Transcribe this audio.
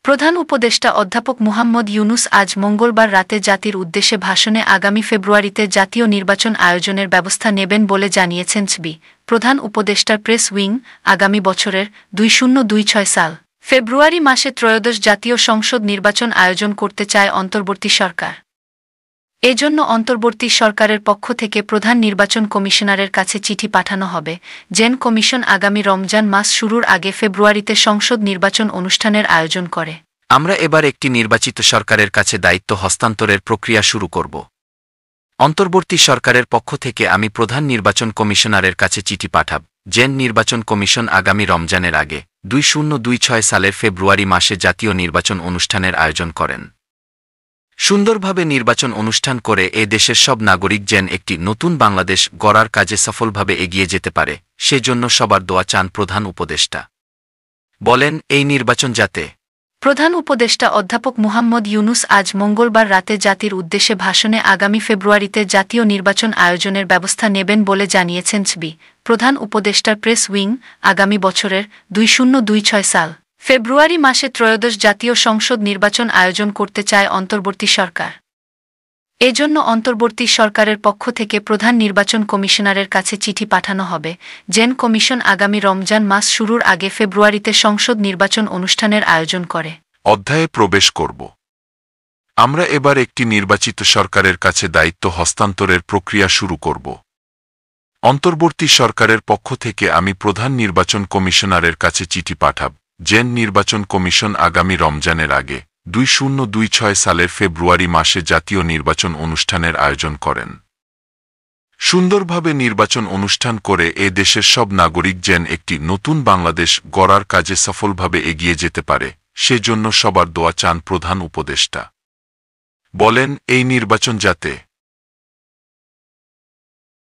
প্রধান উপদেষ্টা অধ্যাপক মুহাম্মদ ইউনুস আজ মঙ্গলবার রাতে জাতির উদ্দেশ্যে ভাষণে আগামী ফেব্রুয়ারিতে জাতীয় নির্বাচন আয়োজনের ব্যবস্থা নেবেন বলে জানিয়েছেন চবি প্রধান উপদেষ্টার প্রেস উইং। আগামী বছরের 2026 সাল ফেব্রুয়ারি মাসে ত্রয়োদশ জাতীয় সংসদ নির্বাচন আয়োজন করতে চায় অন্তর্বর্তী সরকার। এজন্য অন্তর্বর্তী সরকারের পক্ষ থেকে প্রধান নির্বাচন কমিশনারের কাছে চিঠি পাঠানো হবে। জেন কমিশন আগামী রমজান মাস শুরুর আগে ফেব্রুয়ারিতে সংসদ নির্বাচন অনুষ্ঠানের আয়োজন করে। আমরা এবার একটি নির্বাচিত সরকারের কাছে দায়িত্ব হস্তান্তরের প্রক্রিয়া শুরু করব। অন্তর্বর্তী সরকারের পক্ষ থেকে আমি প্রধান নির্বাচন কমিশনারের কাছে চিঠি পাঠাব। জেন নির্বাচন কমিশন আগামী রমজানের আগে 2026 সালের ফেব্রুয়ারি মাসে জাতীয় নির্বাচন অনুষ্ঠানের আয়োজন করেন। সুন্দরভাবে নির্বাচন অনুষ্ঠান করে এ দেশের সব নাগরিক যেন একটি নতুন বাংলাদেশ গড়ার কাজে সফলভাবে এগিয়ে যেতে পারে, সেজন্য সবার দোয়া চান প্রধান উপদেষ্টা। বলেন, এই নির্বাচন যাতে। প্রধান উপদেষ্টা অধ্যাপক মুহাম্মদ ইউনুস আজ মঙ্গলবার রাতে জাতির উদ্দেশ্যে ভাষণে আগামী ফেব্রুয়ারিতে জাতীয় নির্বাচন আয়োজনের ব্যবস্থা নেবেন বলে জানিয়েছেন চবি প্রধান উপদেষ্টার প্রেস উইং। আগামী বছরের 2026 সাল ফেব্রুয়ারি মাসে ত্রয়োদশ জাতীয় সংসদ নির্বাচন আয়োজন করতে চায় অন্তর্বর্তী সরকার। এজন্য অন্তর্বর্তী সরকারের পক্ষ থেকে প্রধান নির্বাচন কমিশনারের কাছে চিঠি পাঠানো হবে। জেন কমিশন আগামী রমজান মাস শুরুর আগে ফেব্রুয়ারিতে সংসদ নির্বাচন অনুষ্ঠানের আয়োজন করে। অধ্যায়ে প্রবেশ করব। আমরা এবার একটি নির্বাচিত সরকারের কাছে দায়িত্ব হস্তান্তরের প্রক্রিয়া শুরু করব। অন্তর্বর্তী সরকারের পক্ষ থেকে আমি প্রধান নির্বাচন কমিশনারের কাছে চিঠি পাঠাব। জেন নির্বাচন কমিশন আগামী রমজানের আগে 2026 সালের ফেব্রুয়ারি মাসে জাতীয় নির্বাচন অনুষ্ঠানের আয়োজন করেন। সুন্দরভাবে নির্বাচন অনুষ্ঠান করে এ দেশের সব নাগরিক যেন একটি নতুন বাংলাদেশ গড়ার কাজে সফলভাবে এগিয়ে যেতে পারে, সেজন্য সবার দোয়া চান প্রধান উপদেষ্টা। বলেন, এই নির্বাচন যাতে